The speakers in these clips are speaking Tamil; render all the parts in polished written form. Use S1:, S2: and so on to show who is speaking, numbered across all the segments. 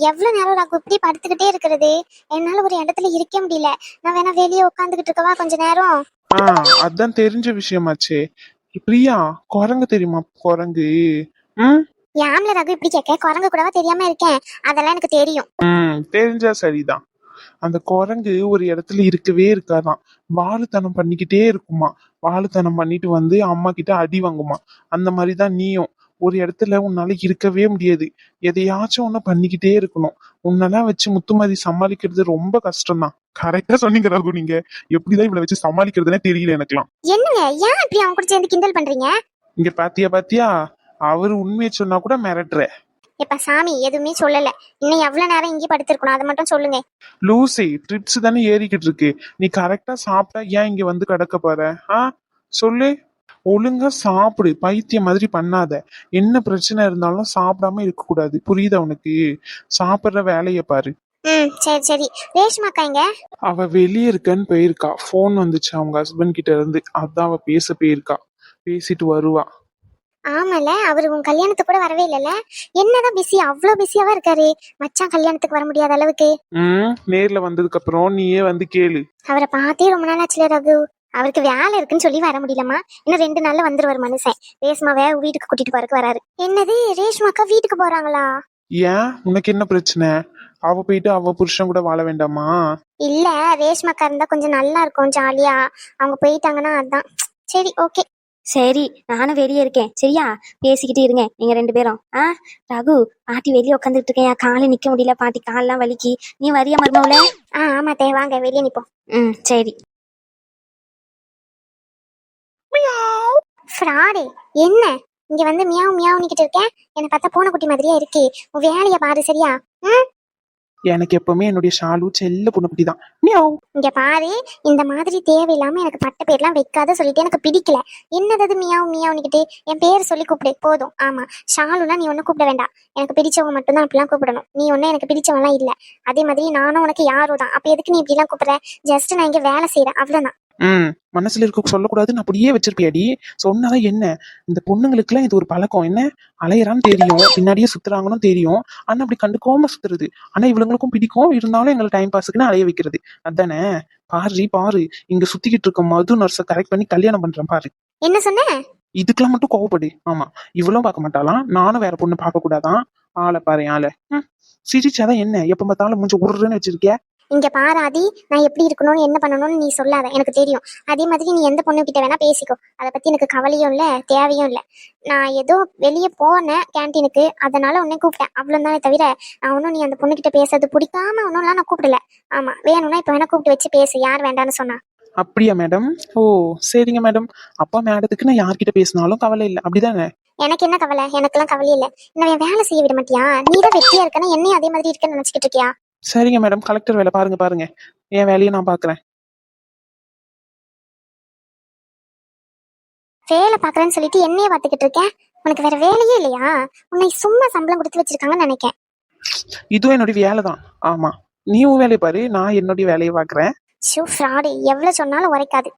S1: எவ்வளவு நேரம் ராகு இப்படி படுத்துக்கிட்டே இருக்கிறது? என்னால ஒரு இடத்துல இருக்க முடியல. நான் வேணா வெளியே உட்காந்துக்கிட்டு இருக்கவா கொஞ்ச நேரம்?
S2: அதான் தெரிஞ்ச விஷயமாச்சே. பிரியா, குரங்கு தெரியுமா? குரங்கு. ம்
S1: யாம்ல ராகு இப்படி கேட்க? குரங்கு கூடவா தெரியாம இருக்கேன்? அதெல்லாம் எனக்கு தெரியும்.
S2: தெரிஞ்சா சரிதான். அந்த குரங்கு ஒரு இடத்துல இருக்கவே இருக்காதான். வாலுத்தனம் பண்ணிக்கிட்டே இருக்குமா. வாலுத்தனம் பண்ணிட்டு வந்து அம்மா கிட்ட அடி வாங்குமா. அந்த மாதிரிதான் நீயும். ஒரு இடத்துல உன்னால இருக்கவே முடியாது. எதையாச்சும் ஒண்ணு பண்ணிக்கிட்டே இருக்கணும். உன்னெல்லாம் வச்சு முத்துமதி சமாளிக்கிறது ரொம்ப கஷ்டம்தான். கரெக்டா சொன்னீங்க ராகு. நீங்க எப்படிதான் இவளை வச்சு சமாளிக்கிறதுனே தெரியல எனக்குலாம்.
S1: என்னங்க ஏன் இப்படி அவங்க கூட சேர்ந்து கிண்டல் பண்றீங்க?
S2: இங்க பாத்தியா அவரு உண்மையை சொன்னா கூட மிரட்டுற.
S1: எப்ப சாமி எதுவுமே சொல்லல. இன்னும் எவ்வளவு நேரம் இங்கே படுத்திருக்கணும் அதை மட்டும் சொல்லுங்க.
S2: லூசி, ட்ரிப்ஸ் தானே ஏறிக்கிட்டு இருக்கு. நீ கரெக்டா சாப்பிட்டா ஏன் இங்க வந்து கிடக்க போற? சொல்லு. ஒழுங்கா சாப்பிடு. பைத்தியம் மாதிரி பண்ணாத. என்ன பிரச்சனை இருந்தாலும் சாப்பிடாம இருக்க கூடாது. புரியுதா உனக்கு? சாப்பிடுற வேலைய பாரு.
S1: சரி சரி. ரேஷ்மாக்கா எங்க?
S2: அவ வெளியே இருக்கன்னு போயிருக்கா. போன் வந்துச்சு அவங்க ஹஸ்பண்ட் கிட்ட இருந்து. அதான் அவ பேச போயிருக்கா. பேசிட்டு வருவா.
S1: ஆமால, அவரு உன் கல்யாணத்துக்கு கூட வரவே இல்லைல்ல. என்னதான் பிஸி, அவ்வளவு பிஸியாவா இருக்காரு? மச்சான் கல்யாணத்துக்கு வர முடியாத அளவுக்கு.
S2: நேர்ல வந்ததுக்கு அப்புறம் நீயே வந்து கேளு.
S1: அவரை பார்த்தே ரொம்ப நாள் ஆச்சுல ரகு. அவருக்கு வேலை இருக்குன்னு சொல்லி வர முடியலமா. இன்னும் 2 நாள்ல வந்துருவாரு மனுஷன். ரேஷ்மாவை வீட்டுக்கு கூட்டிட்டு போறதுக்கு வராரு. என்னது, ரேஷ்மாக்கா வீட்டுக்கு போறாங்களா?
S2: ஏன், உனக்கு என்ன பிரச்சனை? அவ போயிட்டு அவ புருஷன் கூட வாழ வேண்டாமா?
S1: இல்ல, ரேஷ்மாக்கா இருந்தா கொஞ்சம் நல்லா இருக்கும் ஜாலியா. அவங்க போயிட்டாங்கன்னா அதான். சரி ஓகே.
S3: சரி, நானும் வெளியே இருக்கேன். சரியா, பேசிக்கிட்டு இருங்க நீங்க 2 பேரும். ரகு, பாட்டி வெளியே உட்காந்துட்டு இருக்கேன். காலை நிக்க முடியல, பாட்டி காலெல்லாம் வலிக்கு. நீ வரியா மருமவுல?
S1: ஆமா தே, வாங்க வெளியே நிப்போம்.
S3: சரி.
S1: ஃப்ராடே, என்ன இங்க வந்து மியாவ் மியாவ் நிக்கிட்டு இருக்கேன்? என்ன பார்த்தா பூனை குட்டி மாதிரியா இருக்கு. உன் வேலைய பாரு சரியா?
S2: எனக்கு எப்பவுமே என்னுடைய ஷாலு செல்ல பொண்ணுக்குட்டி தான்.
S1: இங்க பாரு, இந்த மாதிரி தேவையில்லாம எனக்கு பட்ட பேர்லாம் வைக்காத சொல்லிட்டு எனக்கு பிடிக்கல. என்னது மியாவ் மியாவ்னுக்கிட்டு? என் பேர் சொல்லி கூப்பிடு போதும். ஆமா, ஷாலுலாம் நீ ஒன்னும் கூப்பிட வேண்டாம். எனக்கு பிடிச்சவங்க மட்டும்தான் அப்படிலாம் கூப்பிடணும். நீ ஒன்னும் எனக்கு பிடிச்சவங்களாம் இல்ல. அதே மாதிரி நானும் உனக்கு யாரோ தான். அப்ப எதுக்கு நீ இப்படிலாம் கூப்பிடுற? ஜஸ்ட் நான் இங்க வேலை செய்யறேன், அவ்வளவுதான்.
S2: மனசுல இருக்க சொல்லக்கூடாதுன்னு அப்படியே வச்சிருப்பியாடி. சொன்னாதான் என்ன? இந்த பொண்ணுங்களுக்கு எல்லாம் இது ஒரு பழக்கம். என்ன அலையறான்னு தெரியும், பின்னாடியே சுத்துறாங்கன்னு தெரியும், ஆனா அப்படி கண்டுக்காம சுத்துறது. ஆனா இவங்களுக்கும் பிடிக்கும், இருந்தாலும் எங்களை டைம் பாஸுக்குன்னு அலைய வைக்கிறது. அதானே? பாரு, இங்க சுத்திக்கிட்டு இருக்க மது நர்ஸை கரெக்ட் பண்ணி கல்யாணம் பண்றேன் பாரு.
S1: என்ன சொன்ன?
S2: இதுக்கெல்லாம் மட்டும் கோவப்படு. ஆமா, இவ்வளவு பார்க்க மாட்டாளாம். நானும் வேற பொண்ணு பார்க்க கூடாதான். ஆளை பாரு ஆளை. சிரிச்சாதான் என்ன? எப்ப பார்த்தாலும் மூஞ்ச உருன்னு வச்சிருக்கிய.
S1: இங்க பாரு ஆதி, நான் எப்படி இருக்கணும்னு என்ன பண்ணணும்னு நீ சொல்லாத, எனக்கு தெரியும். அதே மாதிரி நீ எந்த பொண்ணு கிட்ட வேணா பேசிக்கோ. அதை பத்தி எனக்கு கவலையும் இல்ல, தேவையும் இல்ல. நான் ஏதோ வெளியே போனேன் கேன்டீனுக்கு, அதனால உன்னை கூப்பிட்டேன், அவ்வளவுதானே தவிர நான் ஒன்னும் நீ அந்த பொண்ணு கிட்ட பேசுறது பிடிக்காம ஒன்னும்லாம் நான் கூப்பிடல. ஆமா, வேணும்னா இப்ப வேணா கூப்பிட்டு வச்சு பேசு, யார் வேண்டான்னு சொன்னா.
S2: அப்படியா மேடம்? ஓ சரிங்க மேடம். அப்பா மேடத்துக்கு நான் யார்கிட்ட பேசினாலும் கவலை இல்லை, அப்படிதானே?
S1: எனக்கு என்ன கவலை? எனக்கெல்லாம் கவலை இல்ல. இன்னும் வேலை செய்ய விட மாட்டியா? நீதான் வெட்டியா இருக்கனா, என்னையும் அதே மாதிரி இருக்கன்னு நினைச்சுக்கிட்டு இருக்கியா?
S2: சரிங்க மேடம், கலெக்டர் வேலை பாருங்க. என் வேலையை நான் பாக்குறேன்.
S1: வேலை பாக்குறேன்னு சொல்லிட்டு என்னைய பாத்துக்கிட்டு இருக்கேன். உனக்கு வேற வேலையே இல்லையா? உன்னை சும்மா சம்பளம் கொடுத்து வச்சிருக்காங்கன்னு நினைக்கேன்.
S2: இதுவும் என்னுடைய வேலை தான். ஆமா, நீயும் வேலையை பாரு, நான் என்னுடைய வேலையை பாக்குறேன்.
S1: ஃப்ராடு, எவ்வளவு சொன்னாலும் உரைக்காது.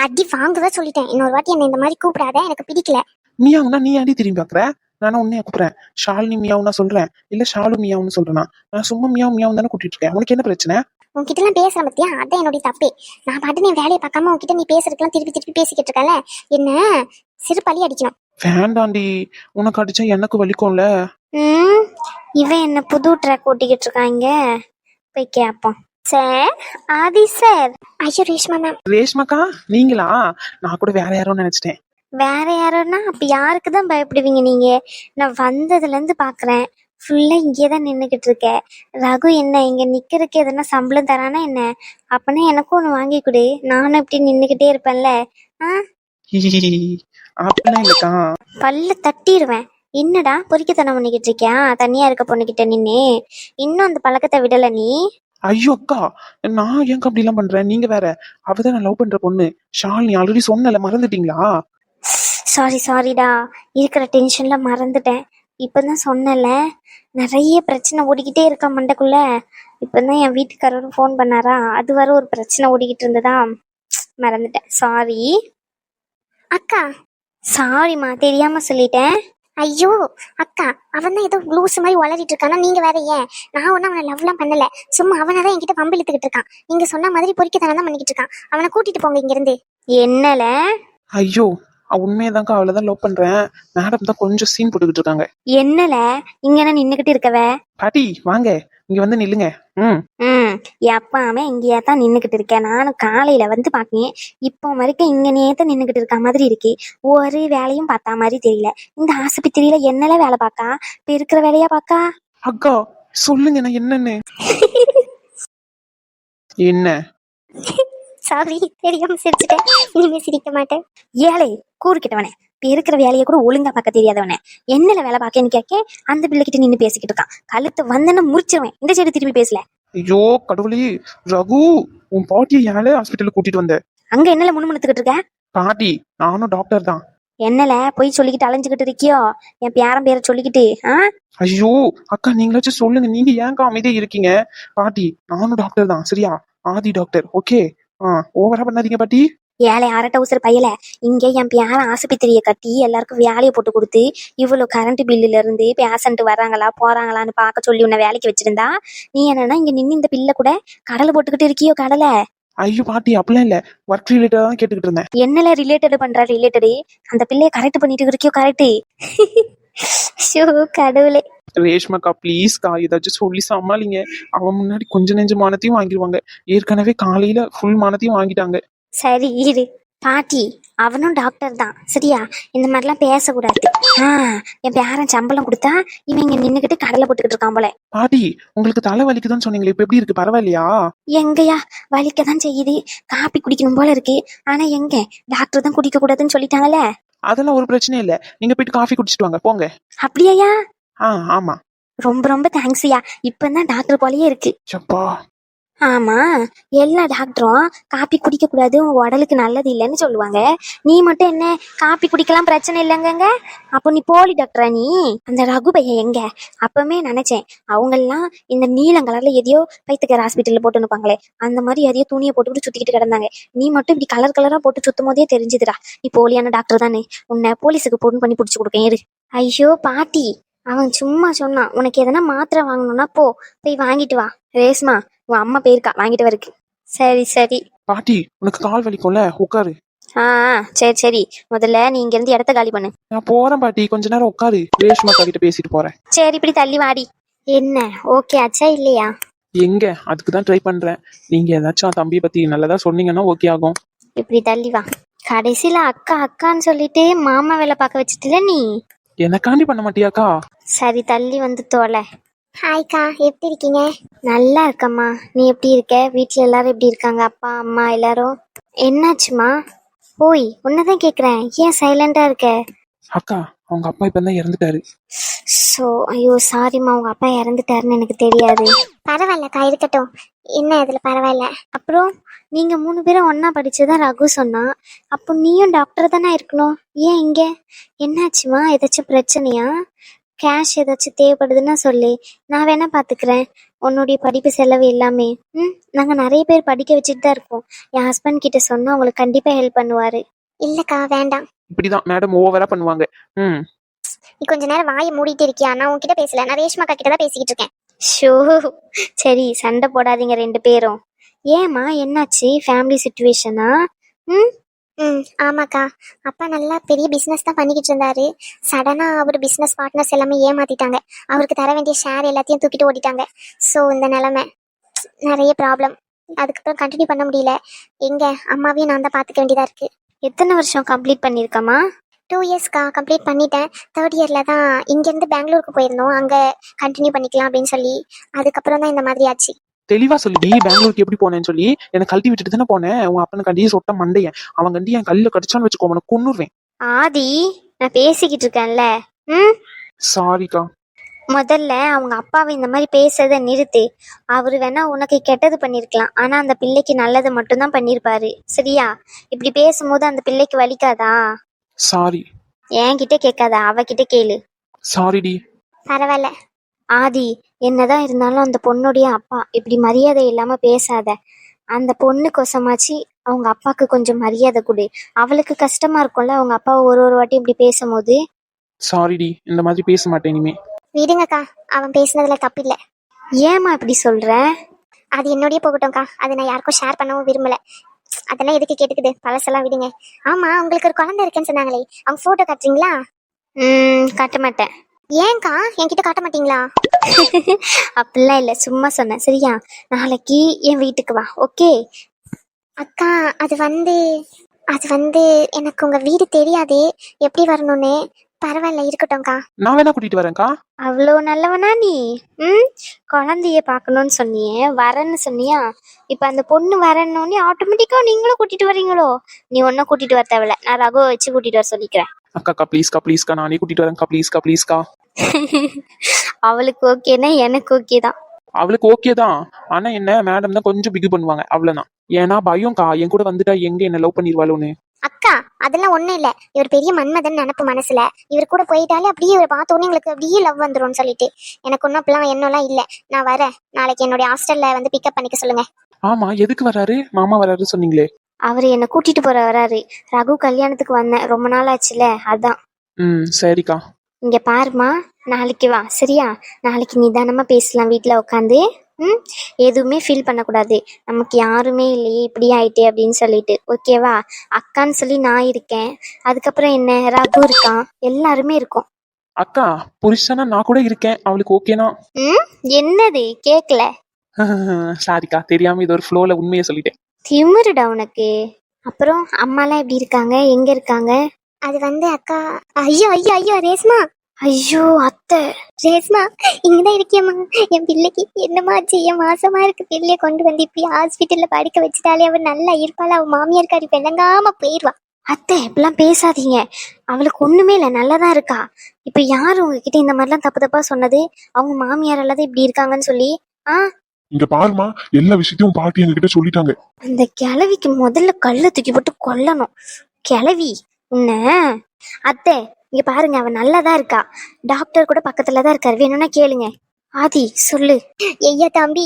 S1: அடி வாங்குவ சொல்லிட்டேன். இன்னொரு வாட்டி என்ன இந்த மாதிரி கூப்பிடாத, எனக்கு பிடிக்கல.
S2: மியாவுனா நீ அடி திரும்பி பாக்குற? நானும் உன்னைய கூப்பிடுறேன். ஷாலினி மியாவுனா சொல்றேன், இல்ல ஷாலு மியாவுன்னு சொல்றேன். நான் சும்மா மியாவும் தானே கூட்டிட்டு இருக்கேன். உனக்கு என்ன பிரச்சனை?
S1: உன்கிட்ட எல்லாம் பேசுற பத்தியா? அதான் என்னுடைய தப்பே. நான் பாட்டு நீ வேலையை பார்க்காம உன்கிட்ட நீ பேசுறதுக்கெல்லாம் திருப்பி பேசிக்கிட்டு இருக்கல. என்ன சிறு பழி அடிக்கணும்.
S2: வேண்டாண்டி, உனக்கு அடிச்சா எனக்கு வலிக்கும்ல.
S3: இவன் என்ன புது ட்ராக் ஓட்டிக்கிட்டு இருக்காங்க. போய் கேப்போம். சார், ஆதி சார்.
S1: ஐயோ ரேஷ்மா மேம்.
S2: ரேஷ்மாக்கா நீங்களா? நான் கூட வேற யாரும் நினைச்சிட்டேன்.
S3: வேற யாருன்னா அப்ப யாருக்குதான் பயப்படுவீங்க நீங்க? நான் வந்ததுல இருந்து பாக்குறேன், ஃபுல்லா இங்கேதான் நின்னுகிட்டு இருக்க. ரகு என்ன இங்க நிக்கிறதுக்கு எதனா சம்பளம் தரானா என்ன? அப்பனா எனக்கும் ஒண்ணு வாங்கி கொடு, நானும் இப்படி நின்னுகிட்டே இருப்பேன்ல.
S2: அப்படிலாம் இல்லக்கா.
S3: பல்ல தட்டிடுவேன். என்னடா பொறிக்கத்தனம் பண்ணிக்கிட்டு இருக்கியா தனியா இருக்க பொண்ணுகிட்ட நின்னு? இன்னும் அந்த பழக்கத்தை விடல நீ?
S2: ஐயோ அக்கா, நான் ஏங்க அப்படி எல்லாம் பண்றேன்? நீங்க வேற. அவதான் நான் லவ் பண்ற பொண்ணு ஷாலினி. ஆல்ரெடி சொன்னல, மறந்துட்டீங்களா?
S3: சாரிடா, இருக்கிற டென்ஷன்ல மறந்துட்டேன். இப்பதான் சொன்னல, நிறைய பிரச்சனை ஓடிக்கிட்டே இருக்க மண்டக்குள்ள. இப்பதான் என் வீட்டுக்காரரும் ஃபோன் பண்ணாரா, அது வர ஒரு பிரச்சனை ஓடிக்கிட்டு இருந்ததா, மறந்துட்டேன். சாரி
S1: அக்கா.
S3: சாரிம்மா, தெரியாம சொல்லிட்டேன்.
S1: ஐயோ அக்கா, அவன் தான் ஏதோ லூஸ் மாதிரி உளறிட்டு இருக்கானா, நீங்க வேற ஏன்? நான் ஒன்னும் அவனை லவ்லாம் பண்ணல, சும்மா அவனை தான் என்கிட்ட பம்பு இழுத்துக்கிட்டு இருக்கான். நீங்க சொன்ன மாதிரி பொறிக்கத்தனம் தான் பண்ணிக்கிட்டு இருக்கான். அவனை கூட்டிட்டு போங்க இங்க இருந்து.
S3: என்னல?
S2: ஐயோ உண்மையதான்க்கா, அவளை லவ் பண்றேன். மேடம் தான் கொஞ்சம் சீன் போட்டுக்கிட்டு இருக்காங்க.
S3: என்னல இங்க என்ன நின்னுகிட்டு இருக்கவ?
S2: பாட்டி வாங்க, இங்க வந்து நில்லுங்க. ம்
S3: எப்பாமே இங்கேயே தான் நின்னுகிட்டு இருக்கேன். நானும் காலையில வந்து பாக்கேன், இப்போ வரைக்கும் இங்கனே தான் நின்னுகிட்டு இருக்க மாதிரி இருக்கு. ஒரு வேலையும் பார்த்தா மாதிரி தெரியல. இந்த ஆஸ்பத்திரியில என்னல வேலை பாக்கா? இப்ப இருக்கிற வேலையா பாக்கா?
S2: அக்கா சொல்லுங்க நான் என்னன்னு. என்ன?
S1: சாரி, தெரியாம சிரிச்சிட்டேன். இனிமே சிரிக்க மாட்டேன்.
S3: ஏழை கூறுகிட்டவனே, இப்ப இருக்கிற வேலையை கூட ஒழுங்கா பார்க்க தெரியாதவனே, என்னல வேலை பாக்கேன்னு கேட்க அந்த பிள்ளைகிட்ட நின்னு பேசிக்கிட்டு இருக்கான். கழுத்து வந்தேன்னு முறிச்சிருவேன். இந்த சைடு திரும்பி பேசல.
S2: ஐயோ கடவுளே, ரகு உன் பாட்டியை ஏழை ஹாஸ்பிட்டலுக்கு கூட்டிட்டு வந்த.
S3: அங்க என்னல முணுமுணுத்துக்கிட்டு இருக்க?
S2: பாட்டி நானும் டாக்டர் தான்.
S3: என்னல போய் சொல்லிக்கிட்டு அலைஞ்சுக்கிட்டு இருக்கியோ என் பேரன் பேரை சொல்லிக்கிட்டு?
S2: ஐயோ அக்கா நீங்களாச்சும் சொல்லுங்க, நீங்க ஏன்க்கா அமைதியா இருக்கீங்க? பாட்டி நானும் டாக்டர் தான், சரியா? ஆதி டாக்டர், ஓகே. ஓவரா பண்ணாதீங்க பாட்டி.
S3: ஏழை அரட்ட உசர் பையல, இங்க என் பேரன் ஆஸ்பத்திரியை கட்டி எல்லாருக்கும் வேலையை போட்டு கொடுத்து இவ்வளவு கரண்ட் பில்லுல இருந்து பேஷண்ட் வர்றாங்களா போறாங்களான்னு பார்க்க சொல்லி உன்னை வேலைக்கு வச்சிருந்தா, நீ என்னன்னா இங்க நின்று இந்த பில்ல கூட கடலை போட்டுக்கிட்டு இருக்கியோ? கடலை?
S2: ஐயோ பாட்டி அப்படிலாம் இல்ல, ஒர்க் ரிலேட்டடா தான் கேட்டுக்கிட்டு இருந்தேன்.
S3: என்னல ரிலேட்டட் பண்ற? ரிலேட்டடு அந்த பிள்ளைய கரெக்ட் பண்ணிட்டு இருக்கியோ? கரெக்ட். ஷோ கடவுளே.
S2: ரேஷ்மாக்கா ப்ளீஸ்க்கா ஏதாச்சும் சொல்லி சமாளிங்க. அவன் முன்னாடி கொஞ்ச நெஞ்ச மானத்தையும் வாங்கிடுவாங்க. ஏற்கனவே காலையில ஃபுல் மானத்தையும் வாங்கிட்டாங்க.
S3: சரி இரு. பாட்டி அவனும் டாக்டர் தான், சரியா? இந்த மாதிரிலாம் பேசக்கூடாது. என் பேரன் சம்பளம் கொடுத்தா இவன் இங்க நின்னுகிட்டு கடலை போட்டுக்கிட்டு இருக்கான் போல.
S2: பாட்டி உங்களுக்கு தலை வலிக்குதுன்னு சொன்னீங்களே, இப்ப எப்படி இருக்கு? பரவாயில்லையா?
S3: எங்கயா வலிக்கதான் செய்யுது. காப்பி குடிக்கணும் போல இருக்கு. ஆனா எங்க டாக்டர் தான் குடிக்க கூடாதுன்னு சொல்லிட்டாங்கல்ல.
S2: அதெல்லாம் ஒரு பிரச்சனையும் இல்ல, நீங்க போயிட்டு காஃபி குடிச்சிட்டு வாங்க போங்க.
S3: அப்படியா?
S2: ஆமா.
S3: ரொம்ப ரொம்ப தேங்க்ஸ்யா. இப்பதான் டாக்டர் போலயே இருக்கு.
S2: சப்பா.
S3: ஆமா, எல்லா டாக்டரும் காப்பி குடிக்க கூடாது, உங்க உடலுக்கு நல்லது இல்லைன்னு சொல்லுவாங்க. நீ மட்டும் என்ன காப்பி குடிக்கலாம் பிரச்சனை இல்லைங்க? அப்போ நீ போலி டாக்டரா நீ? அந்த ரகு பையன் எங்க? அப்பவே நினைச்சேன் அவங்கெல்லாம் இந்த நீலம் கலர்ல எதையோ பைத்தியக்கார ஹாஸ்பிட்டல்ல போட்டு நிப்பாங்களே, அந்த மாதிரி எதையோ துணியை போட்டுக்கிட்டு சுத்திக்கிட்டு கிடந்தாங்க. நீ மட்டும் இப்படி கலர் கலரா போட்டு சுத்தும் போதே தெரிஞ்சுதுடா நீ போலியான டாக்டர் தானே. உன்னை போலீஸுக்கு போன் பண்ணி பிடிச்சி கொடுக்கேன் இரு. ஐயோ பாட்டி, அவன் சும்மா சொன்னான். உனக்கு எதனா மாத்திரை வாங்கணும்னா போய் வாங்கிட்டு வா. ரேஷ்மா உன் அம்மா போயிருக்கா, வாங்கிட்டு வரக்கு. சரி சரி.
S2: பாட்டி உனக்கு கால் வலிக்கும்ல, உட்காரு.
S3: சரி சரி, முதல்ல நீ இங்க இருந்து இடத்த காலி பண்ணு.
S2: நான் போறேன் பாட்டி, கொஞ்ச நேரம் உட்காரு. ரேஷ்மாக்கா கிட்ட பேசிட்டு போறேன்.
S3: சரி இப்படி தள்ளி வாடி.
S1: என்ன ஓகே ஆச்சா இல்லையா?
S2: எங்க அதுக்குதான் ட்ரை பண்றேன். நீங்க ஏதாச்சும் தம்பியை பத்தி நல்லதா சொன்னீங்கன்னா ஓகே ஆகும்.
S1: இப்படி தள்ளி வா. கடைசியில அக்கா அக்கான்னு சொல்லிட்டு மாமா வேலை பார்க்க வச்சுட்டுல நீ.
S2: எனக்காண்டி பண்ண மாட்டியாக்கா?
S1: சரி தள்ளி வந்து தோலை. ஹாய்க்கா, எப்படி இருக்கீங்க? நல்லா இருக்கம்மா, நீ எப்படி இருக்க? வீட்டில் எல்லாரும் எப்படி இருக்காங்க? அப்பா அம்மா எல்லாரும்? என்னாச்சுமா? ஓய் உன்னதான் கேட்குறேன், ஏன் சைலண்டாக இருக்க?
S2: அக்கா அவங்க அப்பா இப்பதான் இறந்துட்டாரு.
S1: ஸோ ஐயோ சாரிம்மா, உங்க அப்பா இறந்துட்டாருன்னு எனக்கு தெரியாது. பரவாயில்லக்கா, இருக்கட்டும். என்ன இதில் பரவாயில்ல. அப்புறம் நீங்கள் 3 பேரும் ஒன்றா படிச்சுதான் ரகு சொன்னான். அப்போ நீயும் டாக்டர் தானே இருக்கணும், ஏன் இங்கே? என்னாச்சுமா, ஏதாச்சும் பிரச்சனையா? கேஷ் ஏதாச்சும் தேவைப்படுதுன்னா சொல்லு, நான் வேணா பார்த்துக்கிறேன். உன்னுடைய படிப்பு செலவு எல்லாமே. நாங்கள் நிறைய பேர் படிக்க வச்சுட்டு தான் இருக்கோம். என் ஹஸ்பண்ட் கிட்ட சொன்னால் உங்களுக்கு கண்டிப்பாக ஹெல்ப் பண்ணுவார். இல்லைக்கா வேண்டாம்.
S2: இப்படிதான் மேடம் ஓவரா பண்ணுவாங்க.
S1: நீ கொஞ்ச நேரம் வாயை மூடிட்டு இருக்கியா? நான் உன்கிட்ட பேசல, நான் ரேஷ்மாக்கா கிட்ட தான் பேசிக்கிட்டு இருக்கேன்.
S3: ஷோ சரி, சண்டை போடாதீங்க 2 பேரும். ஏம்மா என்னாச்சு? ஃபேமிலி சுச்சுவேஷனா?
S1: ஆமாக்கா, அப்பா நல்லா பெரிய பிஸ்னஸ் தான் பண்ணிக்கிட்டு இருந்தாரு. சடனாக அவர் பிஸ்னஸ் பார்ட்னர்ஸ் எல்லாமே ஏமாத்திட்டாங்க. அவருக்கு தர வேண்டிய ஷேர் எல்லாத்தையும் தூக்கிட்டு ஓடிட்டாங்க. ஸோ இந்த நிலைமை, நிறைய ப்ராப்ளம். அதுக்கப்புறம் கண்டினியூ பண்ண முடியல. எங்க அம்மாவையும் நான் தான் பார்த்துக்க வேண்டியதாக இருக்கு.
S3: எத்தனை வருஷம் கம்ப்ளீட் பண்ணியிருக்கம்மா?
S1: 2 இயர்ஸ்க்கா கம்ப்ளீட் பண்ணிட்டேன். 3rd இயரில் தான் இங்கேருந்து பெங்களூருக்கு போயிருந்தோம். அங்கே கண்டினியூ பண்ணிக்கலாம் அப்படின்னு சொல்லி அதுக்கப்புறம் தான் இந்த மாதிரி ஆச்சு.
S2: தெளிவா சொல்லி பெங்களூருக்கு எப்படி போனேன்னு சொல்லி எனக்கு கழட்டி விட்டுட்டு தானே போனேன். உன் அப்பனை கண்டியே சொட்ட மண்டையன், அவன் கண்டி என் கல்ல கடிச்சான்னு வச்சுக்கோ, உனக்கு கொன்னுருவேன்.
S3: ஆதி, நான் பேசிக்கிட்டு இருக்கேன்ல.
S2: சாரிக்கா.
S3: முதல்ல அவங்க அப்பாவை இந்த மாதிரி பேசுறத நிறுத்து. அவரு வேணா உனக்கு கெட்டது பண்ணிருக்கலாம், ஆனா அந்த பிள்ளைக்கு நல்லது மட்டும்தான் பண்ணிருப்பாரு, சரியா? இப்படி பேசும்போது அந்த பிள்ளைக்கு வலிக்காதா?
S2: சாரி.
S3: என்கிட்ட கேட்காத, அவகிட்ட கேளு.
S2: சாரிடி.
S1: பரவாயில்ல.
S3: ஆதி, என்னதான் இருந்தாலும் அந்த பொண்ணுடைய அப்பா, இப்படி மரியாதை இல்லாம பேசாத. அந்த பொண்ணு கொசமாச்சு அவங்க அப்பாவுக்கு கொஞ்சம் மரியாதை கொடு. அவளுக்கு கஷ்டமா இருக்கும்ல அவங்க அப்பாவை ஒரு வாட்டி இப்படி பேசும்போது.
S2: சாரிடி, இந்த மாதிரி பேச மாட்டேன் இனிமே.
S1: விடுங்கக்கா, அவன் பேசுனதுல தப்பில்லை.
S3: ஏம்மா இப்படி சொல்ற?
S1: அது என்னோடய போகட்டும்க்கா, அது நான் யாருக்கும் ஷேர் பண்ணவும் விரும்பல. அதெல்லாம் எதுக்கு கேட்டுக்குது, பழசெல்லாம் விடுங்க. ஆமா, உங்களுக்கு ஒரு குழந்தை இருக்குன்னு சொன்னாங்களே, அவங்க போட்டோ காட்டுறீங்களா?
S3: காட்ட மாட்டேன்.
S1: ஏன்க்கா என்கிட்ட காட்ட மாட்டீங்களா?
S3: அப்படிலாம் இல்லை, சும்மா சொன்னேன் சரியா? நாளைக்கு என் வீட்டுக்கு வா, ஓகே?
S1: அக்கா, அது வந்து எனக்கு உங்க வீடு தெரியாது, எப்படி வரணும்னு. பரவாயில்ல, இருக்கட்டும்க்கா.
S2: நான் வேணா கூட்டிட்டு வரேன்க்கா.
S3: அவ்வளோ நல்லவனா நீ? குழந்தைய பார்க்கணும்னு சொன்னியே, வரேன்னு சொன்னியா? இப்போ அந்த பொண்ணு வரணும்னு ஆட்டோமேட்டிக்காக நீங்களும் கூட்டிட்டு வரீங்களோ? நீ ஒன்றும் கூட்டிட்டு வர தேவையில்ல, நான் ரகுவை வச்சு கூட்டிட்டு வர சொல்லிக்கிறேன்.
S2: அக்கா ப்ளீஸ்க்கா, நானே கூட்டிட்டு வரேன்க்கா. ப்ளீஸ்க்கா.
S3: அவளுக்கு ஓகேனா எனக்கு ஓகே தான்.
S2: அவளுக்கு ஓகே தான், ஆனா என்ன மேடம் தான் கொஞ்சம் பிகு பண்ணுவாங்க, அவ்வளவுதான். ஏன்னா பயம்க்கா, என் கூட வந்துட்டா எங்க என்ன லவ் பண்ணிடுவாளோன்னு.
S1: அக்கா, அதெல்லாம் ஒண்ணும் இல்ல. இவர் பெரிய மன்மதன் நினப்பு மனசுல. இவர் கூட போயிட்டாலே அப்படியே இவர் பார்த்தோன்னே உங்களுக்கு அப்படியே லவ் வந்துரும்னு சொல்லிட்டு. எனக்கு ஒன்றும் அப்படிலாம் எண்ணம்லாம் இல்ல. நான் வரேன், நாளைக்கு என்னுடைய ஹாஸ்டல்ல வந்து பிக்கப் பண்ணிக்க சொல்லுங்க.
S2: ஆமா, எதுக்கு வராரு? மாமா வராரு சொன்னீங்களே.
S3: அவர் என்னை கூட்டிட்டு போற வராரு. ரகு கல்யாணத்துக்கு வந்தேன், ரொம்ப நாள் ஆச்சுல, அதான்.
S2: சரிக்கா.
S3: இங்க பாருமா, நாளைக்கு வா சரியா? நாளைக்கு நிதானமா பேசலாம் வீட்டுல உட்காந்து. எதுவுமே ஃபீல் பண்ணக்கூடாது, நமக்கு யாருமே இல்லையே இப்படி ஆயிட்டே அப்படின்னு சொல்லிட்டு, ஓகேவா? அக்கான்னு சொல்லி நான் இருக்கேன், அதுக்கப்புறம் என்ன ரகு இருக்கான், எல்லாருமே இருக்கோம்.
S2: அக்கா, புருஷனா நான் கூட இருக்கேன், அவளுக்கு ஓகேனா?
S3: என்னது கேக்கல?
S2: சாரிக்கா, தெரியாம இது ஒரு ஃப்ளோல உண்மையை சொல்லிட்டேன்.
S3: திமிருடா உனக்கு. அப்புறம் அம்மாலாம் எப்படி இருக்காங்க, எங்க இருக்காங்க?
S1: அது வந்து அக்கா, ஐயோ ஐயோ ஐயோ ரேஸ்மா,
S3: ஐயோ அத்தை.
S1: ரேஸ்மா, இங்கதான் இருக்கியம்மா. என் பிள்ளைக்கு என்னமா ஆச்சு? என் மாசமா இருக்கு பிள்ளைய கொண்டு வந்து இப்படி ஹாஸ்பிட்டல்ல படிக்க வச்சுட்டாலே அவ நல்லா இருப்பாளா? அவ மாமியார்காரி விளங்காம போயிடுவா.
S3: அத்தை இப்படிலாம் பேசாதீங்க, அவளுக்கு ஒண்ணுமே இல்லை, நல்லாதான் இருக்கா. இப்ப யாரு உங்ககிட்ட இந்த மாதிரிலாம் தப்பு தப்பா சொன்னது? அவங்க மாமியார் எல்லாதான் இப்படி இருக்காங்கன்னு சொல்லி.
S4: இங்க பாருமா, எல்லா விஷயத்தையும் பாட்டி எங்ககிட்ட சொல்லிட்டாங்க.
S3: அந்த கிழவிக்கு முதல்ல கல்ல தூக்கி போட்டு கொல்லணும். கிழவி உன்ன. அத்தை இங்க பாருங்க, அவ நல்லாதான் இருக்கா, டாக்டர் கூட பக்கத்துலதான் இருக்காரு, வேணும்னா கேளுங்க. ஆதி சொல்லு.
S1: ஐயா தம்பி,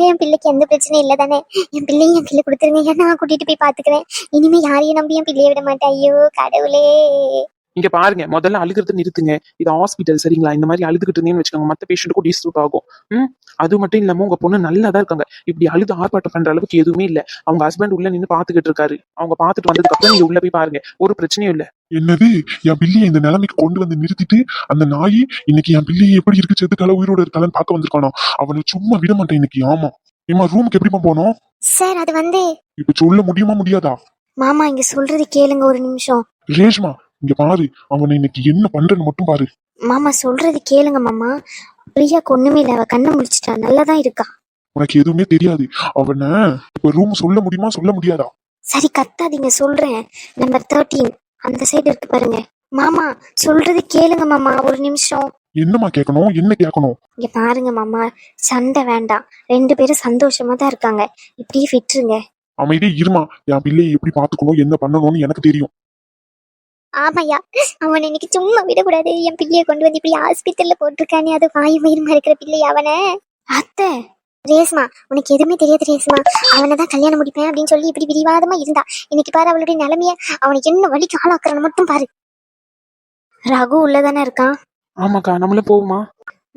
S1: என் பிள்ளைக்கு எந்த பிரச்சனையும் இல்லை தானே? என் பிள்ளையும் என் கையில கொடுத்துருங்க, நான் கூட்டிட்டு போய் பாத்துக்கிறேன். இனிமே யாரையும் நம்பி என் பிள்ளைய விட மாட்டேன். ஐயோ கடவுளே.
S2: இங்க பாருங்க, முதல்ல அழுகிறத நிறுத்துங்க. இது ஹாஸ்பிட்டல் சரிங்களா? இந்த மாதிரி அழுதுகிட்டு இருந்தீங்கன்னு வச்சுக்கோங்க, மத்த பேஷண்ட்டுக்கும் டிஸ்டர்ப் ஆகும். அது மட்டும் இல்லாம உங்க பொண்ணு நல்லா தான் இருக்காங்க. இப்படி அழுது ஆர்ப்பாட்டம் பண்ற அளவுக்கு எதுவுமே இல்ல. அவங்க ஹஸ்பண்ட் உள்ள நின்று பாத்துக்கிட்டு இருக்காரு. அவங்க பாத்துட்டு வந்ததுக்கு அப்புறம் நீங்க உள்ள போய் பாருங்க, ஒரு பிரச்சனையும் இல்ல.
S4: என்னது, என் பிள்ளைய இந்த நிலைமைக்கு கொண்டு வந்து நிறுத்திட்டு அந்த நாயி இன்னைக்கு என் பிள்ளைய எப்படி இருக்கு, செத்துக்கால உயிரோட இருக்காளன்னு பார்க்க வந்திருக்கானோ? அவனை சும்மா விட மாட்டேன் இன்னைக்கு. ஆமா, ஏமா ரூமுக்கு எப்படிமா போனோம்?
S1: சார் அது வந்து
S4: இப்ப சொல்ல முடியுமா முடியாதா?
S3: மாமா இங்க சொல்றது கேளுங்க ஒரு நிமிஷம்.
S4: ரேஷ்மா இங்க பாரு, அவனை இன்னைக்கு என்ன பண்றேன்னு மட்டும் பாரு.
S3: மாமா சொல்றது கேளுங்க மாமா. பிரியாக்கு ஒண்ணுமே இல்ல, அவ கண்ணை முடிச்சிட்டா, நல்லாதான் இருக்கா.
S4: உனக்கு எதுவுமே தெரியாது. அவனை இப்ப ரூம் சொல்ல முடியுமா சொல்ல முடியாதா?
S3: சரி கத்தாதீங்க, சொல்றேன். நம்பர் 13 அந்த சைடு இருக்கு பாருங்க. மாமா சொல்றது கேளுங்க மாமா, ஒரு நிமிஷம்.
S4: என்னமா கேட்கணும், என்ன கேட்கணும்?
S3: இங்க பாருங்க மாமா, சண்டை வேண்டாம், 2 பேரும் சந்தோஷமா தான் இருக்காங்க, இப்படியே விட்டுருங்க.
S4: அமைதியே இருமா, என் பிள்ளையை எப்படி பாத்துக்கணும் என்ன பண்ணணும்னு எனக்கு தெரியும்.
S1: ஆமாய்யா, அவனை இன்னைக்கு சும்மா விடக்கூடாது. என் பிள்ளைய கொண்டு வந்து இப்படி ஹாஸ்பிட்டல்ல போட்டிருக்கானே, அது வாயு வயிறுமா இருக்கிற பிள்ளைய அவனை.
S3: அத்தை
S1: ரேஸ்மா, உனக்கு எதுவுமே தெரியாது ரேஸ்மா. அவனை தான் கல்யாணம் முடிப்பேன் அப்படின்னு சொல்லி இப்படி பிடிவாதமா இருந்தா. இன்னைக்கு பாரு அவளுடைய நிலைமைய, அவனுக்கு என்ன வழிக்கு ஆளாக்குறான்னு மட்டும் பாரு.
S3: ரகு உள்ளதானே இருக்கான்?
S2: ஆமாக்கா, நம்மளும் போகுமா?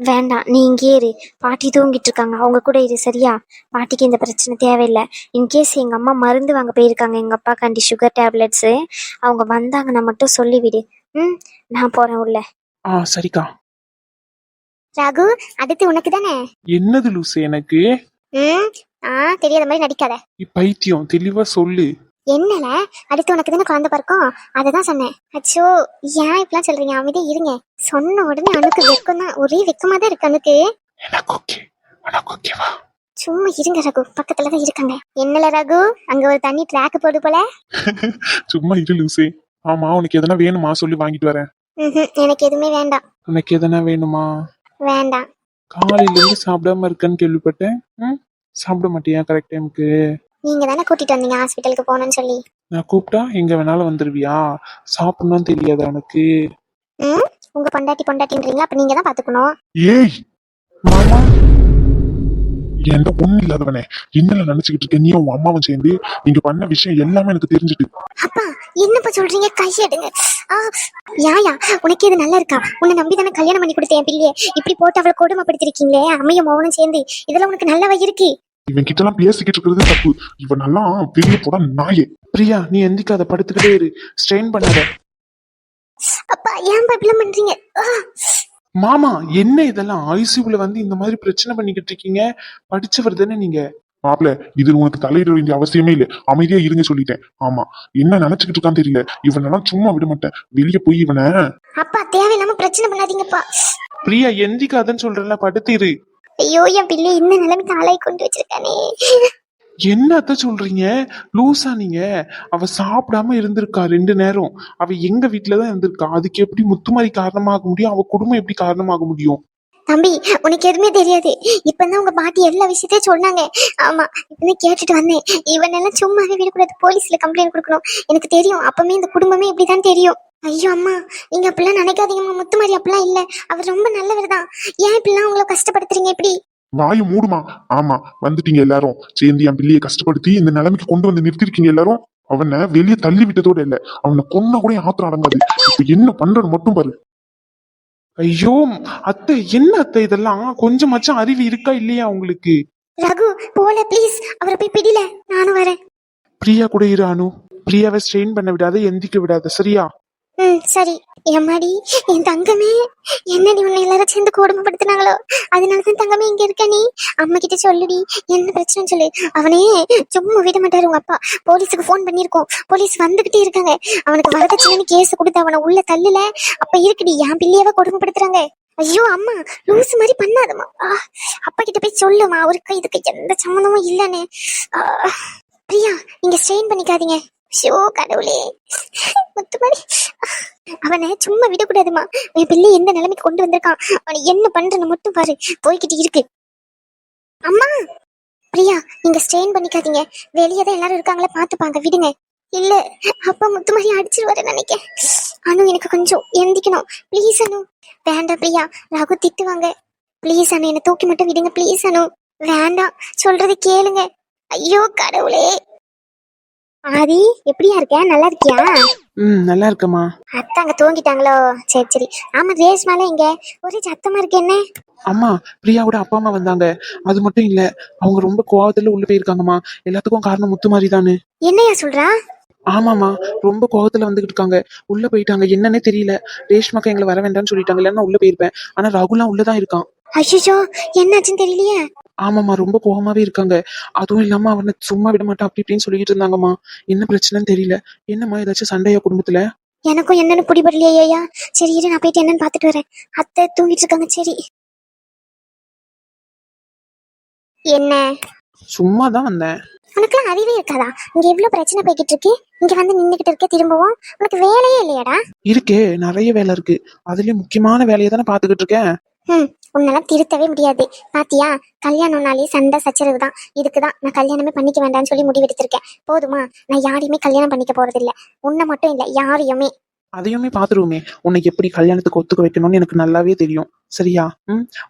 S3: வேண்டாம், நீ இங்கே இரு, பாட்டி தூங்கிட்டு இருக்காங்க, அவங்க கூட இரு சரியா? பாட்டிக்கு இந்த பிரச்சனை தேவையில்லை. இன்கேஸ் எங்க அம்மா மருந்து வாங்க போயிருக்காங்க, எங்க அப்பா காண்டி சுகர் டேப்லெட்ஸ், அவங்க வந்தாங்கன்னா மட்டும் சொல்லிவிடு. நான் போறேன் உள்ள.
S2: சரிக்கா.
S1: ரகு, அடுத்து உனக்கு தானே.
S2: என்னது லூசு எனக்கு?
S1: தெரியாத மாதிரி நடிக்காத.
S2: பைத்தியம், தெளிவா சொல்லு.
S1: என்னல, அடுத்து உனக்கு தானே குழந்தை பிறக்கும், அததான் சொன்னேன். அச்சோ, ஏன் இப்பெல்லாம் சொல்றீங்க? அமைதியே இருங்க. சொன்ன உடனே அணுக்கு வெக்கம் தான், ஒரே வெக்கமா தான் இருக்கு அணுக்கு. சும்மா இருங்க ரகு, பக்கத்துலதான் இருக்காங்க. என்னல ரகு, அங்க ஒரு தண்ணி ட்ராக் போடு போல.
S4: சும்மா இரு லூசே. ஆமா, உனக்கு எதனா வேணுமா சொல்லி வாங்கிட்டு வரேன்.
S1: எனக்கு எதுவுமே வேண்டாம்.
S2: உனக்கு எதனா வேணுமா?
S1: வேண்டாம்.
S2: காலையில இருந்து சாப்பிடாம இருக்கன்னு கேள்விப்பட்டேன். சாப்பிட மாட்டியா கரெக்ட் டைமுக்கு?
S1: நீங்க தானே கூட்டிட்டு வந்தீங்க ஹாஸ்பிட்டலுக்கு போகணும்னு சொல்லி.
S2: நான் கூப்பிட்டா எங்க வேணாலும் வந்துருவியா? சாப்பிடணும்னு தெரியாது உனக்கு?
S1: உங்க பொண்டாட்டின்றீங்களா, அப்ப நீங்க தான் பாத்துக்கணும்.
S4: ஏய்
S2: மாமா,
S4: என்கிட்ட ஒண்ணு இல்லாதவனே, என்னல நினைச்சுக்கிட்டு இருக்க? நீ உன் அம்மாவும் சேர்ந்து நீங்க பண்ண விஷயம் எல்லாமே எனக்கு தெரிஞ்சுட்டு.
S1: அப்பா என்னப்பா சொல்றீங்க? கையெடுங்க. ஆ, யாயா உனக்கு இது நல்லா இருக்கா? உன்னை நம்பி தானே கல்யாணம் பண்ணி கொடுத்தேன் என் பிள்ளைய. இப்படி போட்டு அவளை கொடுமைப்படுத்திருக்கீங்களே, அம்மையும் மௌனும் சேர்ந்து. இதெல்லாம் உனக்கு நல்லவா இருக்கு?
S4: இவன் கிட்ட எல்லாம் பேசிக்கிட்டு இருக்கிறது தப்பு. இவனெல்லாம் வெளியே போட நாயே.
S2: பிரியா நீ எந்திக்காத, படுத்துக்கிட்டே இரு, ஸ்ட்ரெயின் பண்ணாத.
S1: அப்பா ஏன்பா இப்படிலாம் பண்றீங்க?
S2: மாமா என்ன இதெல்லாம்? ஐசியூல வந்து இந்த மாதிரி பிரச்சனை பண்ணிக்கிட்டு இருக்கீங்க. படிச்சவர் தானே நீங்க?
S4: மாப்பிள, இது உனக்கு தலையிட வேண்டிய அவசியமே இல்ல. அமைதியா இருங்க சொல்லிட்டேன். ஆமா, என்ன நினைச்சுக்கிட்டு இருக்கான்னு தெரியல. இவனெல்லாம் சும்மா விட மாட்டேன். வெளியே போய் இவனை.
S1: அப்பா தேவையில்லாம பிரச்சனை பண்ணாதீங்கப்பா.
S2: பிரியா எந்திக்காதன்னு சொல்றல, படுத்திரு.
S1: ஐயோ என் பிள்ளை இந்த நிலைமைக்கு ஆளாய் கொண்டு வச்சிருக்கானே.
S2: என்னத்த சொல்றீங்க? லூசா நீங்க? அவ சாப்பிடாம இருந்திருக்கா 2 நேரம். அவ எங்க வீட்டுலதான் இருந்திருக்கா. அதுக்கு எப்படி முத்துமாரி காரணமாக முடியும்? அவ குடும்பம் எப்படி காரணமாக முடியும்?
S1: தம்பி உனக்கு எதுவுமே தெரியாது. இப்பதான் உங்க பாட்டி எல்லா விஷயத்தையும் சொன்னாங்க. ஆமா இப்பதான் கேட்டுட்டு வந்தேன். இவனெல்லாம் சும்மாவே விடக்கூடாது, போலீஸ்ல கம்ப்ளைண்ட் கொடுக்கணும். எனக்கு தெரியும், அப்பமே இந்த குடும்பமே இப்படிதான் தெரியும். ஐயோ அம்மா நீங்க அப்படிலாம் நினைக்காதீங்கம்மா. முத்துமாரி அப்படிலாம் இல்ல, அவர் ரொம்ப நல்லவர் தான். ஏன் இப்படிலாம் அவங்கள கஷ்டப்படுத்துறீங்க? இப்படி
S4: வாயு மூடுமா. ஆமா, வந்துட்டீங்க எல்லாரும் சேர்ந்து என் பிள்ளையை கஷ்டப்படுத்தி இந்த நிலைமைக்கு கொண்டு வந்து நிறுத்திருக்கீங்க எல்லாரும். அவனை வெளியே தள்ளி விட்டதோட இல்ல, அவனை கொன்ன கூட ஆத்திரம் அடங்காது. இப்ப என்ன பண்றது மட்டும் பாரு.
S2: ஐயோ அத்தை, என்ன அத்தை இதெல்லாம்? கொஞ்சமாச்சும் அறிவு இருக்கா இல்லையா உங்களுக்கு?
S1: ரகு போல ப்ளீஸ், அவரை போய் பிடில. நானும் வரேன்.
S2: பிரியா கூட இரு அனு. பிரியாவை ஸ்ட்ரெயின் பண்ண விடாத, எந்திக்க விடாத, சரியா?
S1: சரி. எம்மாடி என் தங்கமே, என்னடி உன்னை எல்லாரும் சேர்ந்து கொடுமைப்படுத்தினாங்களோ? அதனாலதான் தங்கமே இங்க இருக்க. நீ அம்மா கிட்ட சொல்லுடி, என்ன பிரச்சனைன்னு சொல்லு. அவனே சும்மா விட மாட்டாரு உங்க அப்பா. போலீஸுக்கு போன் பண்ணிருக்கோம், போலீஸ் வந்துகிட்டே இருக்காங்க. அவனுக்கு வரதட்சணைன்னு கேஸ் கொடுத்து அவனை உள்ள தள்ளுல. அப்ப இருக்குடி, என் பிள்ளையவ கொடுமைப்படுத்துறாங்க. ஐயோ அம்மா லூசு மாதிரி பண்ணாதம்மா. அப்பா கிட்ட போய் சொல்லுமா, அவருக்கு இதுக்கு எந்த சம்மந்தமும் இல்லைன்னு. பிரியா நீங்க ஸ்ட்ரெயின் பண்ணிக்காதீங்க. ஷோ கடவுளே, முத்துமாரி அவனை சும்மா விடக்கூடாதுமா. என் பிள்ளை எந்த நிலைமைக்கு கொண்டு வந்திருக்கான், அவனை என்ன பண்றன்னு மட்டும் பாரு. போய்கிட்டு இருக்கு. அம்மா பிரியா நீங்க ஸ்ட்ரெயின் பண்ணிக்காதீங்க. வெளியே தான் எல்லாரும் இருக்காங்களே, பாத்துப்பாங்க, விடுங்க. இல்ல அப்பா முத்துமாரி அடிச்சிருவாரு நினைக்க. அனு எனக்கு கொஞ்சம் எந்திக்கணும் ப்ளீஸ். அனு வேண்டாம் பிரியா, ரகு திட்டுவாங்க. ப்ளீஸ் அனு என்னை தூக்கி மட்டும் விடுங்க ப்ளீஸ். அனு வேண்டாம், சொல்றது கேளுங்க. ஐயோ கடவுளே. ஆதி எப்படியா இருக்க? நல்லா இருக்கியா?
S2: நல்லா இருக்கமா.
S1: அத்தை அங்க தூங்கிட்டாங்களோ? சரி சரி. ஆமா ரேஷ்மால இங்க ஒரே சத்தமா இருக்கு. என்ன?
S2: அம்மா பிரியாவோட அப்பா அம்மா வந்தாங்க. அது மட்டும் இல்ல, அவங்க ரொம்ப கோவத்துல உள்ள போயிருக்காங்கம்மா. எல்லாத்துக்கும் காரணம் முத்துமாரி தானு.
S1: என்னையா சொல்றா?
S2: ஆமாமா, ரொம்ப கோவத்துல வந்துகிட்டு இருக்காங்க. உள்ள போயிட்டாங்க, என்னன்னே தெரியல. ரேஷ்மாக்கா எங்களை வர வேண்டாம்னு சொல்லிட்டாங்க, இல்லைன்னா உள்ள போயிருப்பேன். ஆனா ரகுலாம் உள்ளதான் இருக்கான்.
S1: ஐயோ என்னாச்சுன்னு தெரியலையே.
S2: ஆமாமா, ரொம்ப கோவமாவே இருக்காங்க. அதுவும் இல்லாம அவனை சும்மா விட மாட்டான் அப்படி இப்படின்னு சொல்லிட்டு இருந்தாங்கம்மா. என்ன பிரச்சனைன்னு தெரியல. என்னம்மா ஏதாச்சும் சண்டையா குடும்பத்துல?
S1: எனக்கும் என்னன்னு பிடிபடலையா. சரி இரு, நான் போயிட்டு என்னன்னு பாத்துட்டு வரேன். அத்தை தூங்கிட்டு இருக்காங்க. சரி. என்ன?
S2: சும்மாதான் வந்தேன்.
S1: உனக்குலாம் அறிவே இருக்காதா? இங்க எவ்வளவு பிரச்சனை போய்கிட்டு இருக்கு, இங்க வந்து நின்னுகிட்டு இருக்க திரும்பவும். உனக்கு வேலையே இல்லையாடா?
S2: இருக்கே, நிறைய வேலை இருக்கு. அதுலயும் முக்கியமான வேலையை தானே பாத்துக்கிட்டு இருக்கேன்.
S1: உன்னால திருத்தவே முடியாது. பாத்தியா, கல்யாணம்னாலே சண்டை சச்சரவு தான். இதுக்குதான் நான் கல்யாணமே பண்ணிக்க வேண்டாம்னு சொல்லி முடிவெடுத்திருக்கேன். போதுமா? நான் யாரையுமே கல்யாணம் பண்ணிக்க போறது இல்ல. உன்னை மட்டும் இல்ல, யாரையுமே.
S2: அதையுமே பாத்துருவோமே. உன்னை எப்படி கல்யாணத்துக்கு ஒத்துக்க வைக்கணும்னு எனக்கு நல்லாவே தெரியும், சரியா?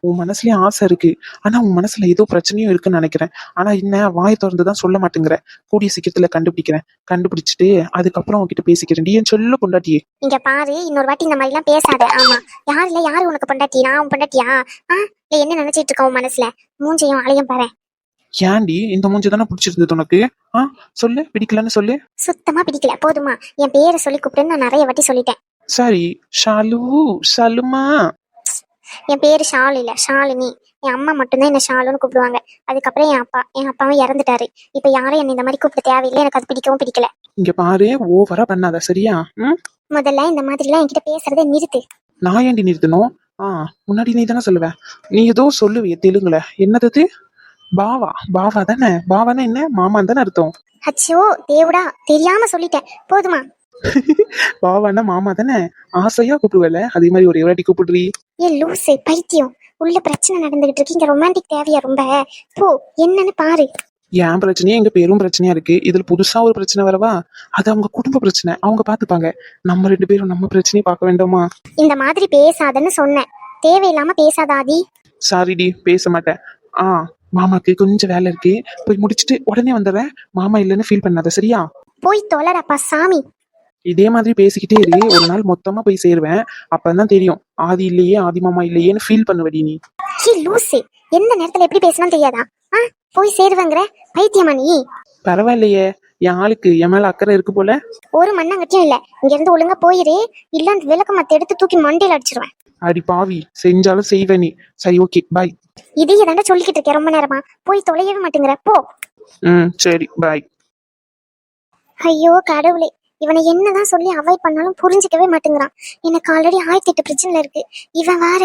S2: உன் மனசுலயும் ஆசை இருக்கு. ஆனா உன் மனசுல ஏதோ பிரச்சனையும் இருக்குன்னு நினைக்கிறேன். ஆனா என்ன வாயை திறந்துதான் சொல்ல மாட்டேங்கிற. கூடிய சீக்கிரத்துல கண்டுபிடிக்கிறேன். கண்டுபிடிச்சிட்டு அதுக்கப்புறம் உன்கிட்ட பேசிக்கிறேன். என் சொல்ல பொண்டாட்டியே.
S1: இங்க பாரு, இன்னொரு வாட்டி இந்த மாதிரி எல்லாம் பேசாத. ஆமா யாரு இல்ல, யாரு உனக்கு பொண்டாட்டி? நான் உன் பொண்டாட்டியா? இல்ல என்ன நினைச்சிட்டு இருக்க உன் மனசுல? மூஞ்சையும் அலையும் பாரு.
S2: ஏன்டி இந்த மூஞ்சி தானே பிடிச்சிருந்தது உனக்கு? சொல்லு, பிடிக்கலன்னு சொல்லு.
S1: சுத்தமா பிடிக்கல. போதுமா? என் பேரை சொல்லி கூப்பிட்டுன்னு நான் நிறைய வாட்டி சொல்லிட்டேன்.
S2: சரி, ஷாலு, ஷாலுமா.
S1: என் பேரு ஷாலு இல்ல, ஷாலினி. என் அம்மா மட்டும்தான் என்ன ஷாலுன்னு கூப்பிடுவாங்க. அதுக்கப்புறம் என் அப்பாவும் இறந்துட்டாரு. இப்ப யாரும் என்ன இந்த மாதிரி கூப்பிட தேவையில்லை. எனக்கு அது பிடிக்கவும் பிடிக்கல.
S2: இங்க பாரு, ஓவரா பண்ணாத, சரியா?
S1: முதல்ல இந்த மாதிரி எல்லாம் என்கிட்ட பேசுறதை நிறுத்து.
S2: நான் ஏன்டி நிறுத்தணும்? முன்னாடி நீ தானே சொல்லுவேன். நீ ஏதோ சொல்லுவிய தெலுங்குல. என்னது? பாவா. பாவா தானே? பாவானா என்ன? மாமா தானே அர்த்தம்.
S1: அச்சோ தேவடா, தெரியாம சொல்லிட்டேன். போதுமா?
S2: பாவானா மாமா தானே? ஆசையா கூப்பிடுவல, அதே மாதிரி ஒரு வாட்டி கூப்பிடுறீ.
S1: ஏ லூசு பைத்தியம், உள்ள பிரச்சனை நடந்துகிட்டு இருக்கு. இங்க ரொமான்டிக் தேவையா ரொம்ப? போ, என்னன்னு பாரு.
S2: என் பிரச்சனையே எங்க பேரும் பிரச்சனையா இருக்கு. இதுல புதுசா ஒரு பிரச்சனை வரவா? அது அவங்க குடும்ப பிரச்சனை, அவங்க பாத்துப்பாங்க. நம்ம 2 பேரும் நம்ம பிரச்சனையை பார்க்க வேண்டாமா?
S1: இந்த மாதிரி பேசாதன்னு சொன்னேன். தேவையில்லாம பேசாதாதி.
S2: சாரிடி, பேச மாட்டேன். மாமாக்கு கொஞ்சம் வேலை இருக்கு, போய் முடிச்சுட்டு உடனே வந்துடுறேன். மாமா இல்லைன்னு ஃபீல் பண்ணாத, சரியா?
S1: போய் தொலைடப்பா சாமி.
S2: இதே மாதிரி பேசிக்கிட்டே இரு, ஒரு நாள் மொத்தமா போய் சேருவேன். அப்பதான் தெரியும் ஆதி இல்லையே ஆதி மாமா இல்லையேன்னு ஃபீல் பண்ணுவடி நீ.
S1: ஹே லூசு, எந்த நேரத்துல எப்படி பேசணும் தெரியாதா? போய் சேருவாங்கிற பைத்தியமா நீ?
S2: பரவாயில்லையே, என் ஆளுக்கு என் மேல அக்கறை இருக்கு போல.
S1: ஒரு மண்ணங்கட்டியும் இல்ல, இங்க இருந்து ஒழுங்கா போயிரு, இல்ல அந்த விளக்க மத்த எடுத்து தூக்கி மண்டையில அடிச்சிருவேன்.
S2: அடி பாவி, செஞ்சாலும் செய்வே நீ. சரி, ஓகே, பாய்.
S1: இதையே தாண்டா சொல்லிக்கிட்டு இருக்கேன் ரொம்ப நேரமா, போய் தொலையவே மாட்டேங்கிற போ.
S2: சரி, பாய்.
S1: ஐயோ கடவுளே, இவனை என்னதான் சொல்லி அவாய்ட் பண்ணாலும் புரிஞ்சிக்கவே மாட்டேங்கிறான். எனக்கு ஆல்ரெடி 1008 பிரச்சனை இருக்கு, இவன் வேற.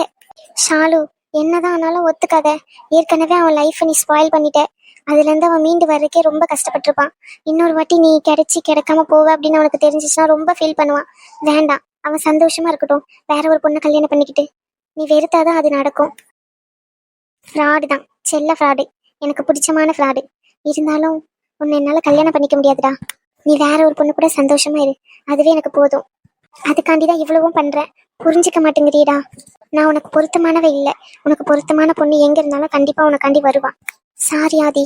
S1: ஷாலு, என்னதான் ஆனாலும் ஒத்துக்காத. ஏற்கனவே அவன் லைஃப் நீ ஸ்பாயில் பண்ணிட்ட. அதுல இருந்து அவன் மீண்டு வர்றதுக்கே ரொம்ப கஷ்டப்பட்டிருப்பான். இன்னொரு வாட்டி நீ கிடைக்காம போவ அப்படின்னு அவனுக்கு தெரிஞ்சிச்சுன்னா ரொம்ப ஃபீல் பண்ணுவான். வேண்டாம், அவன் சந்தோஷமா இருக்கட்டும். வேற ஒரு பொண்ணை கல்யாணம் பண்ணிக்கிட்டு நீ வெறுத்தாதான் அது நடக்கும். ஃப்ராடு தான், செல்ல ஃப்ராடு, எனக்கு பிடிச்சமான ஃப்ராடு. இருந்தாலும் உன்னை என்னால கல்யாணம் பண்ணிக்க முடியாதுடா. நீ வேற ஒரு பொண்ணு கூட சந்தோஷமா இரு, அதுவே எனக்கு போதும். அதுக்காண்டிதான் இவ்வளவும் பண்றேன், புரிஞ்சிக்க மாட்டேங்கிறீடா. நான் உனக்கு பொருத்தமானவே இல்லை. உனக்கு பொருத்தமான பொண்ணு எங்க இருந்தாலும் கண்டிப்பா உனக்காண்டி வருவா. சாரி ஆதி.